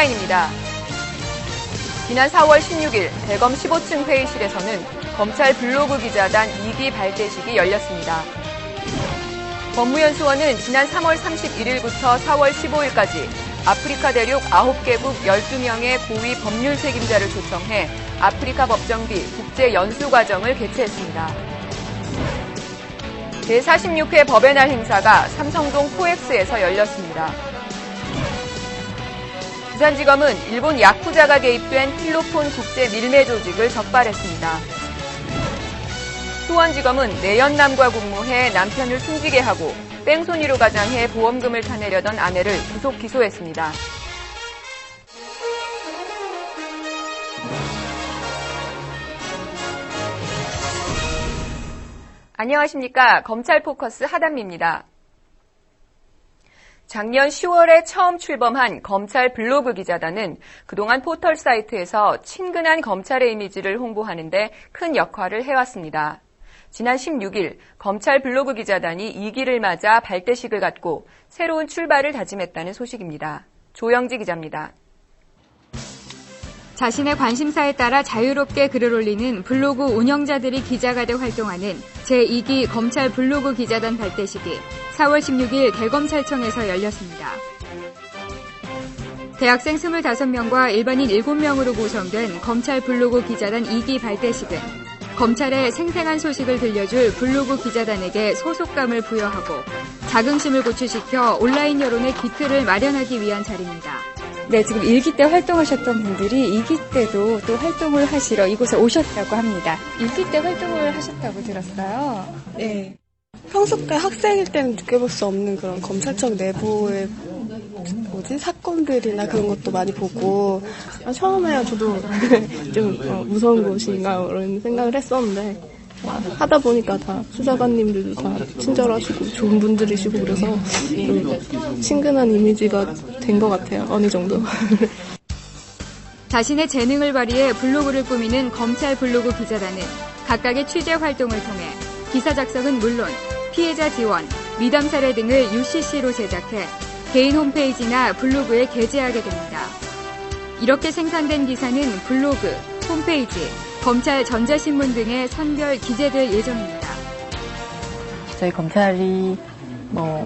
헤드라인입니다. 지난 4월 16일 대검 15층 회의실에서는 검찰 블로그 기자단 2기 발대식이 열렸습니다. 법무연수원은 지난 3월 31일부터 4월 15일까지 아프리카 대륙 9개국 12명의 고위 법률 책임자를 초청해 아프리카 법정비 국제연수과정을 개최했습니다. 제46회 법의 날 행사가 삼성동 코엑스에서 열렸습니다. 부산지검은 일본 야쿠자가 개입된 필로폰 국제 밀매 조직을 적발했습니다. 수원지검은 내연남과 공모해 남편을 숨지게 하고 뺑소니로 가장해 보험금을 타내려던 아내를 구속 기소했습니다. 안녕하십니까. 검찰 포커스 하담미입니다. 작년 10월에 처음 출범한 검찰 블로그 기자단은 그동안 포털 사이트에서 친근한 검찰의 이미지를 홍보하는 데 큰 역할을 해왔습니다. 지난 16일 검찰 블로그 기자단이 2기를 맞아 발대식을 갖고 새로운 출발을 다짐했다는 소식입니다. 조영지 기자입니다. 자신의 관심사에 따라 자유롭게 글을 올리는 블로그 운영자들이 기자가돼 활동하는 제2기 검찰 블로그 기자단 발대식이 4월 16일 대검찰청에서 열렸습니다. 대학생 25명과 일반인 7명으로 구성된 검찰 블로그 기자단 2기 발대식은 검찰의 생생한 소식을 들려줄 블로그 기자단에게 소속감을 부여하고 자긍심을 고취시켜 온라인 여론의 기틀을 마련하기 위한 자리입니다. 네, 지금 1기 때 활동하셨던 분들이 2기 때도 또 활동을 하시러 이곳에 오셨다고 합니다. 1기 때 활동을 하셨다고 들었어요. 네. 평소 때 학생일 때는 느껴볼 수 없는 그런 검찰청 내부의 사건들이나 그런 것도 많이 보고 처음에야 저도 좀 무서운 곳인가 이런 생각을 했었는데 하다 보니까 다 수사관님들도 다 친절하시고 좋은 분들이시고 그래서 친근한 이미지가 된 것 같아요. 어느 정도. 자신의 재능을 발휘해 블로그를 꾸미는 검찰 블로그 기자단은 각각의 취재 활동을 통해 기사 작성은 물론 피해자 지원, 미담 사례 등을 UCC로 제작해 개인 홈페이지나 블로그에 게재하게 됩니다. 이렇게 생산된 기사는 블로그, 홈페이지, 검찰 전자신문 등에 선별 기재될 예정입니다. 저희 검찰이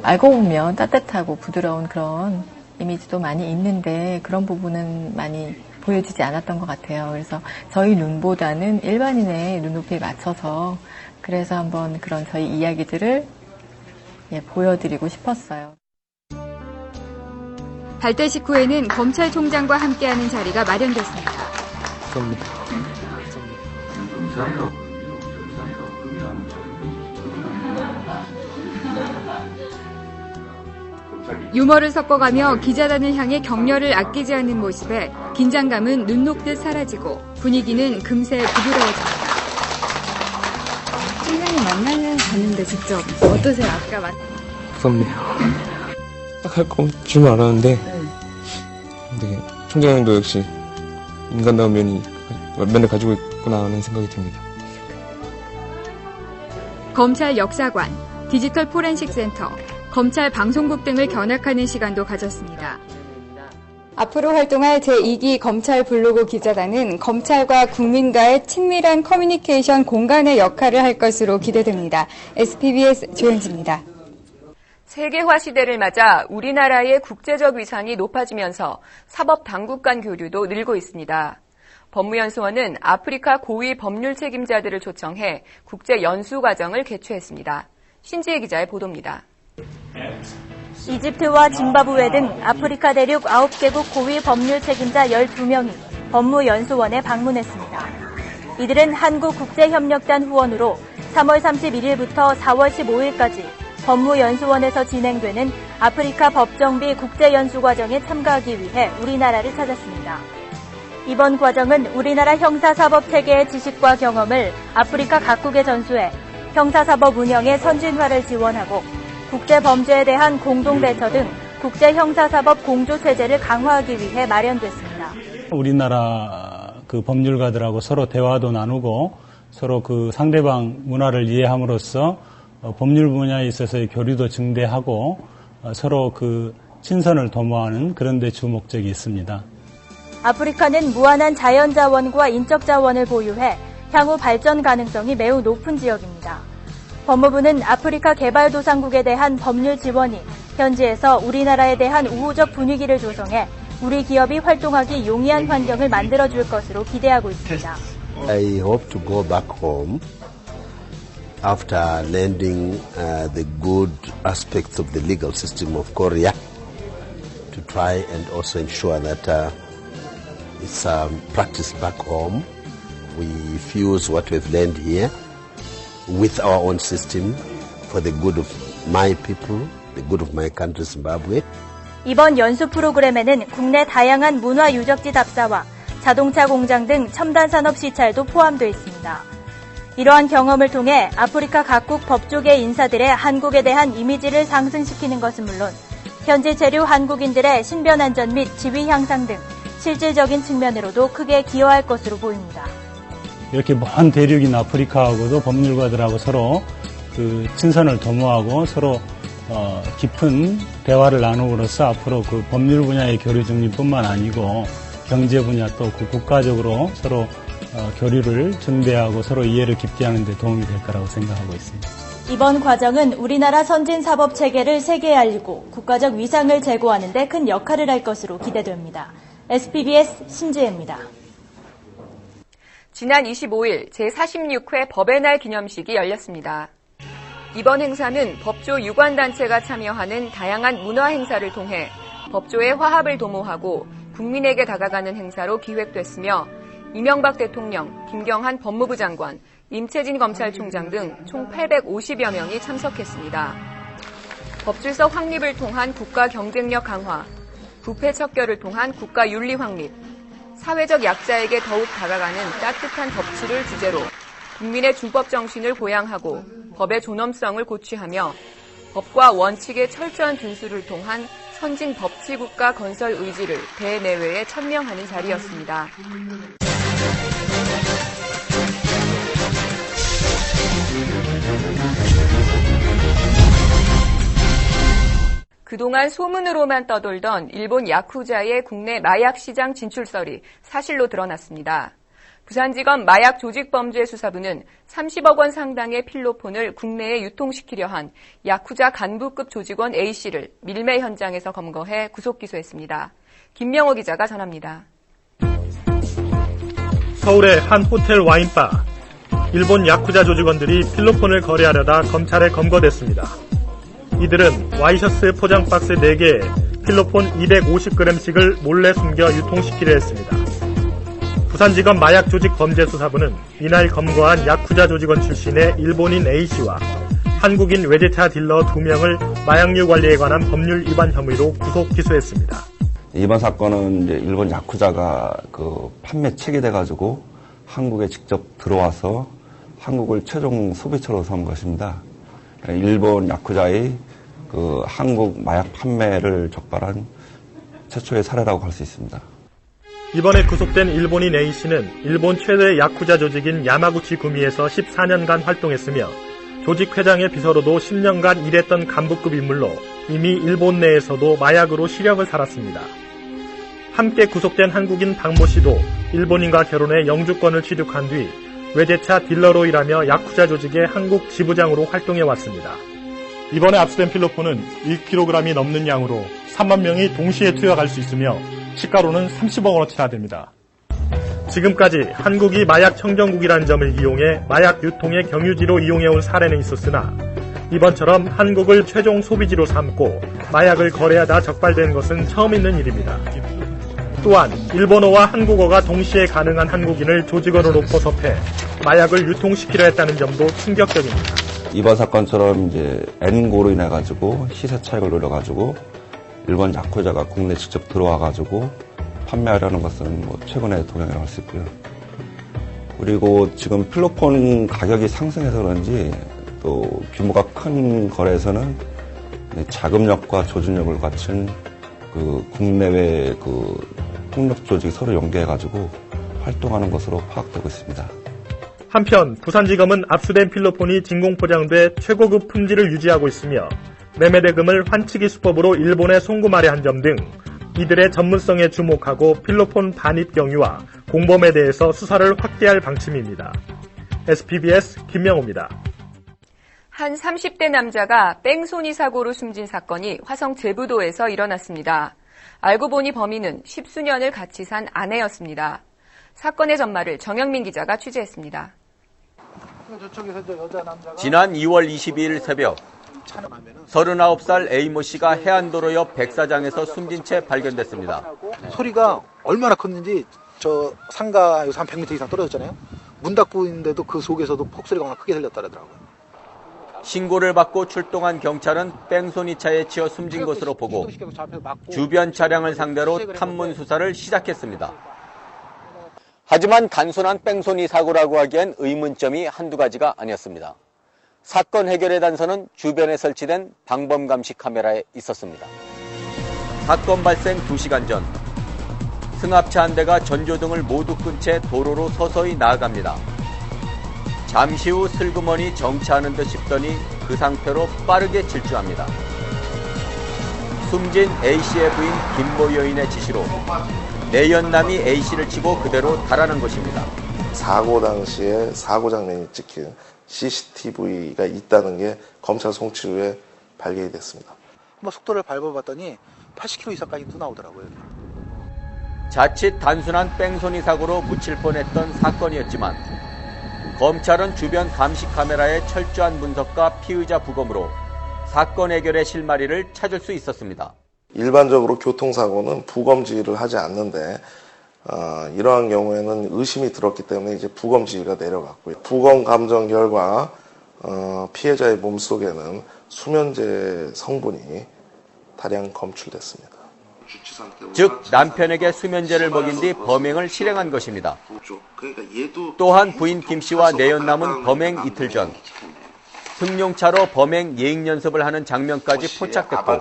알고 보면 따뜻하고 부드러운 그런 이미지도 많이 있는데 그런 부분은 많이 보여지지 않았던 것 같아요. 그래서 저희 눈보다는 일반인의 눈높이에 맞춰서 그래서 한번 그런 저희 이야기들을 보여드리고 싶었어요. 발대식 후에는 검찰총장과 함께하는 자리가 마련됐습니다. 유머를 섞어가며 기자단을 향해 격려를 아끼지 않는 모습에 긴장감은 눈 녹듯 사라지고 분위기는 금세 부드러워집니다. 총장님 만나면 봤는데 직접 어떠세요? 아까 무섭네요. 딱 할 줄 알았는데 근데 총장님도 역시 인간다운 면을 가지고 있구나 하는 생각이 듭니다. 검찰 역사관, 디지털 포렌식 센터, 검찰 방송국 등을 견학하는 시간도 가졌습니다. 앞으로 활동할 제2기 검찰 블로그 기자단은 검찰과 국민과의 친밀한 커뮤니케이션 공간의 역할을 할 것으로 기대됩니다. SPBS 조영지입니다. 세계화 시대를 맞아 우리나라의 국제적 위상이 높아지면서 사법 당국 간 교류도 늘고 있습니다. 법무연수원은 아프리카 고위 법률 책임자들을 초청해 국제 연수 과정을 개최했습니다. 신지혜 기자의 보도입니다. 이집트와 짐바브웨 등 아프리카 대륙 9개국 고위 법률 책임자 12명이 법무연수원에 방문했습니다. 이들은 한국국제협력단 후원으로 3월 31일부터 4월 15일까지 법무연수원에서 진행되는 아프리카 법정비 국제연수과정에 참가하기 위해 우리나라를 찾았습니다. 이번 과정은 우리나라 형사사법 체계의 지식과 경험을 아프리카 각국에 전수해 형사사법 운영의 선진화를 지원하고 국제범죄에 대한 공동대처 등 국제형사사법 공조체제를 강화하기 위해 마련됐습니다. 우리나라 법률가들하고 서로 대화도 나누고 서로 상대방 문화를 이해함으로써 법률 분야에 있어서의 교류도 증대하고 서로 친선을 도모하는 그런 데 주 목적이 있습니다. 아프리카는 무한한 자연자원과 인적자원을 보유해 향후 발전 가능성이 매우 높은 지역입니다. 법무부는 아프리카 개발도상국에 대한 법률 지원이 현지에서 우리나라에 대한 우호적 분위기를 조성해 우리 기업이 활동하기 용이한 환경을 만들어줄 것으로 기대하고 있습니다. I hope to go back home after learning the good aspects of the legal system of Korea to try and also ensure that it's practiced back home. We fuse what we've learned here with our own system for the good of my people, the good of my country, Zimbabwe. 이번 연수 프로그램에는 국내 다양한 문화 유적지 답사와 자동차 공장 등 첨단 산업 시찰도 포함되어 있습니다. 이러한 경험을 통해 아프리카 각국 법조계 인사들의 한국에 대한 이미지를 상승시키는 것은 물론 현지 체류 한국인들의 신변 안전 및 지위 향상 등 실질적인 측면으로도 크게 기여할 것으로 보입니다. 이렇게 먼 대륙인 아프리카하고도 법률가들하고 서로 그 친선을 도모하고 서로 깊은 대화를 나누므로써 앞으로 그 법률 분야의 교류 증진뿐만 아니고 경제 분야 또 그 국가적으로 서로 교류를 증대하고 서로 이해를 깊게 하는 데 도움이 될 거라고 생각하고 있습니다. 이번 과정은 우리나라 선진 사법 체계를 세계에 알리고 국가적 위상을 제고하는 데 큰 역할을 할 것으로 기대됩니다. SPBS 신지혜입니다. 지난 25일 제46회 법의 날 기념식이 열렸습니다. 이번 행사는 법조 유관단체가 참여하는 다양한 문화 행사를 통해 법조의 화합을 도모하고 국민에게 다가가는 행사로 기획됐으며 이명박 대통령, 김경한 법무부 장관, 임채진 검찰총장 등 총 850여 명이 참석했습니다. 법질서 확립을 통한 국가 경쟁력 강화, 부패 척결을 통한 국가 윤리 확립, 사회적 약자에게 더욱 다가가는 따뜻한 법치를 주제로 국민의 준법 정신을 보양하고 법의 존엄성을 고취하며 법과 원칙의 철저한 준수를 통한 선진 법치국가 건설 의지를 대내외에 천명하는 자리였습니다. 그동안 소문으로만 떠돌던 일본 야쿠자의 국내 마약 시장 진출설이 사실로 드러났습니다. 부산지검 마약조직범죄수사부는 30억 원 상당의 필로폰을 국내에 유통시키려 한 야쿠자 간부급 조직원 A씨를 밀매 현장에서 검거해 구속 기소했습니다. 김명호 기자가 전합니다. 서울의 한 호텔 와인바. 일본 야쿠자 조직원들이 필로폰을 거래하려다 검찰에 검거됐습니다. 이들은 와이셔츠 포장 박스 4개에 필로폰 250g씩을 몰래 숨겨 유통시키려 했습니다. 부산지검 마약조직범죄수사부는 이날 검거한 야쿠자 조직원 출신의 일본인 A씨와 한국인 외제차 딜러 2명을 마약류 관리에 관한 법률 위반 혐의로 구속 기소했습니다. 이번 사건은 이제 일본 야쿠자가 그 판매 체계돼가지고 한국에 직접 들어와서 한국을 최종 소비처로 삼은 것입니다. 일본 야쿠자의 그 한국 마약 판매를 적발한 최초의 사례라고 할 수 있습니다. 이번에 구속된 일본인 A씨는 일본 최대 야쿠자 조직인 야마구치 구미에서 14년간 활동했으며 조직 회장의 비서로도 10년간 일했던 간부급 인물로 이미 일본 내에서도 마약으로 시력을 살았습니다. 함께 구속된 한국인 박모 씨도 일본인과 결혼해 영주권을 취득한 뒤 외제차 딜러로 일하며 야쿠자 조직의 한국 지부장으로 활동해왔습니다. 이번에 압수된 필로폰은 1kg이 넘는 양으로 3만 명이 동시에 투약할 수 있으며 시가로는 30억 원어치나 됩니다. 지금까지 한국이 마약 청정국이라는 점을 이용해 마약 유통의 경유지로 이용해온 사례는 있었으나 이번처럼 한국을 최종 소비지로 삼고 마약을 거래하다 적발된 것은 처음 있는 일입니다. 또한 일본어와 한국어가 동시에 가능한 한국인을 조직원으로 포섭해 마약을 유통시키려 했다는 점도 충격적입니다. 이번 사건처럼 이제 N고로 인해 가지고 시세 차익을 노려가지고 일본 야쿠자가 국내 직접 들어와가지고 판매하려는 것은 뭐 최근의 동향이라고 할 수 있고요. 그리고 지금 필로폰 가격이 상승해서 그런지 또 규모가 큰 거래에서는 자금력과 조준력을 갖춘 그 국내외 그 폭력 조직이 서로 연계해가지고 활동하는 것으로 파악되고 있습니다. 한편 부산지검은 압수된 필로폰이 진공포장돼 최고급 품질을 유지하고 있으며 매매 대금을 환치기 수법으로 일본에 송금하려 한 점 등 이들의 전문성에 주목하고 필로폰 반입 경위와 공범에 대해서 수사를 확대할 방침입니다. SPBS 김명호입니다. 한 30대 남자가 뺑소니 사고로 숨진 사건이 화성 제부도에서 일어났습니다. 알고 보니 범인은 10수년을 같이 산 아내였습니다. 사건의 전말을 정영민 기자가 취재했습니다. 지난 2월 22일 새벽 39살 A모 씨가 해안도로 옆 백사장에서 숨진 채 발견됐습니다. 소리가 얼마나 컸는지 저 상가에서 한 100m 이상 떨어졌잖아요. 문 닫고 있는데도 그 속에서도 폭소리가 워낙 크게 들렸더라고요. 신고를 받고 출동한 경찰은 뺑소니차에 치여 숨진 것으로 보고 주변 차량을 상대로 탐문 수사를 시작했습니다. 하지만 단순한 뺑소니 사고라고 하기엔 의문점이 한두 가지가 아니었습니다. 사건 해결의 단서는 주변에 설치된 방범 감시 카메라에 있었습니다. 사건 발생 2시간 전, 승합차 한 대가 전조등을 모두 끈 채 도로로 서서히 나아갑니다. 잠시 후 슬그머니 정차하는 듯 싶더니 그 상태로 빠르게 질주합니다. 숨진 A씨의 부인 김모 여인의 지시로 내연남이 A씨를 치고 그대로 달아난 것입니다. 사고 당시에 사고 장면이 찍힌 CCTV가 있다는 게 검찰 송치 후에 발견이 됐습니다. 한번 속도를 밟아봤더니 80km 이상까지도 나오더라고요. 자칫 단순한 뺑소니 사고로 묻힐 뻔했던 사건이었지만 검찰은 주변 감시 카메라의 철저한 분석과 피의자 부검으로 사건 해결의 실마리를 찾을 수 있었습니다. 일반적으로 교통사고는 부검 지휘를 하지 않는데 이러한 경우에는 의심이 들었기 때문에 이제 부검 지휘가 내려갔고요. 부검 감정 결과 피해자의 몸속에는 수면제 성분이 다량 검출됐습니다. 즉 남편에게 수면제를 먹인 뒤 범행을 실행한 것입니다. 또한 부인 김씨와 내연남은 범행 이틀 전 승용차로 범행 예행 연습을 하는 장면까지 포착됐고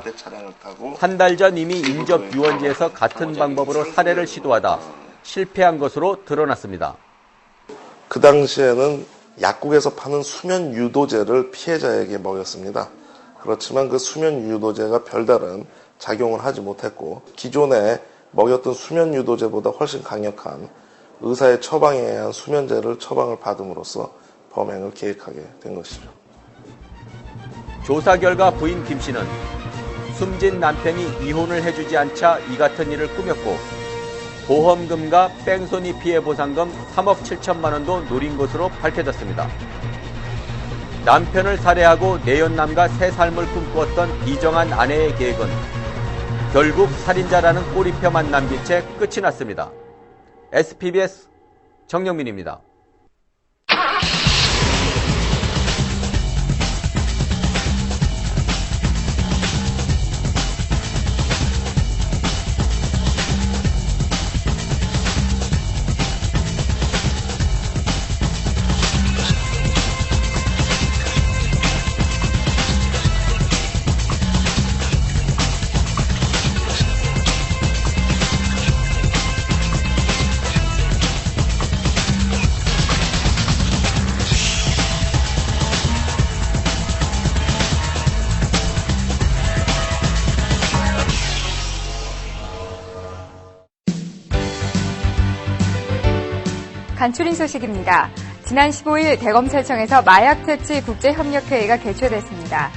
한 달 전 이미 인접 유원지에서 같은 방법으로 살해를 시도하다 실패한 것으로 드러났습니다. 그 당시에는 약국에서 파는 수면 유도제를 피해자에게 먹였습니다. 그렇지만 그 수면 유도제가 별다른 작용을 하지 못했고 기존에 먹였던 수면 유도제보다 훨씬 강력한 의사의 처방에 의한 수면제를 처방을 받음으로써 범행을 계획하게 된 것이죠. 조사 결과 부인 김씨는 숨진 남편이 이혼을 해주지 않자 이 같은 일을 꾸몄고 보험금과 뺑소니 피해 보상금 3억 7천만 원도 노린 것으로 밝혀졌습니다. 남편을 살해하고 내연남과 새 삶을 꿈꾸었던 비정한 아내의 계획은 결국 살인자라는 꼬리표만 남긴 채 끝이 났습니다. SPBS 정영민입니다. 간추린 소식입니다. 지난 15일 대검찰청에서 마약 퇴치 국제협력회의가 개최됐습니다.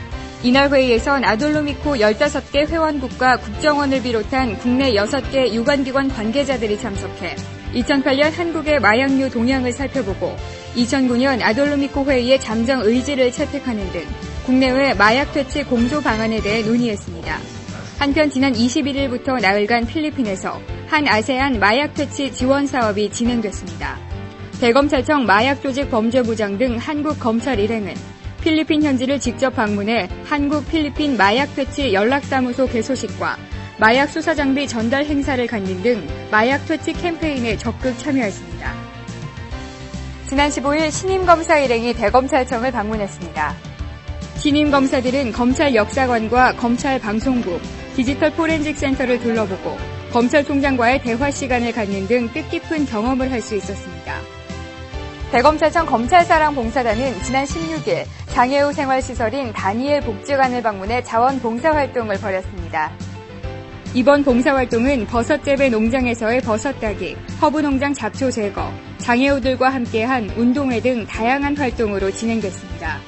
이날 회의에선 아돌로미코 15개 회원국과 국정원을 비롯한 국내 6개 유관기관 관계자들이 참석해 2008년 한국의 마약류 동향을 살펴보고 2009년 아돌로미코 회의의 잠정 의지를 채택하는 등 국내외 마약 퇴치 공조 방안에 대해 논의했습니다. 한편 지난 21일부터 나흘간 필리핀에서 한 아세안 마약 퇴치 지원 사업이 진행됐습니다. 대검찰청 마약조직범죄부장 등 한국검찰일행은 필리핀 현지를 직접 방문해 한국-필리핀 마약퇴치 연락사무소 개소식과 마약 수사장비 전달 행사를 갖는 등 마약퇴치 캠페인에 적극 참여했습니다. 지난 15일 신임검사일행이 대검찰청을 방문했습니다. 신임검사들은 검찰 역사관과 검찰 방송국, 디지털 포렌식 센터를 둘러보고 검찰총장과의 대화 시간을 갖는 등 뜻깊은 경험을 할 수 있었습니다. 대검찰청 검찰사랑봉사단은 지난 16일 장애우 생활시설인 다니엘 복지관을 방문해 자원봉사활동을 벌였습니다. 이번 봉사활동은 버섯재배 농장에서의 버섯 따기, 허브농장 잡초 제거, 장애우들과 함께한 운동회 등 다양한 활동으로 진행됐습니다.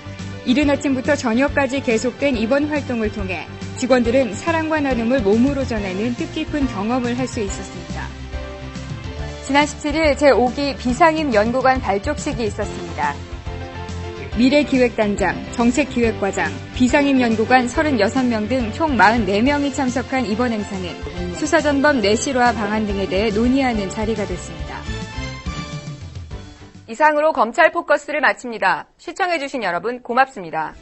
이른 아침부터 저녁까지 계속된 이번 활동을 통해 직원들은 사랑과 나눔을 몸으로 전하는 뜻깊은 경험을 할 수 있었습니다. 지난 17일 제5기 비상임 연구관 발족식이 있었습니다. 미래기획단장, 정책기획과장, 비상임연구관 36명 등 총 44명이 참석한 이번 행사는 수사전범 내실화 방안 등에 대해 논의하는 자리가 됐습니다. 이상으로 검찰 포커스를 마칩니다. 시청해주신 여러분 고맙습니다.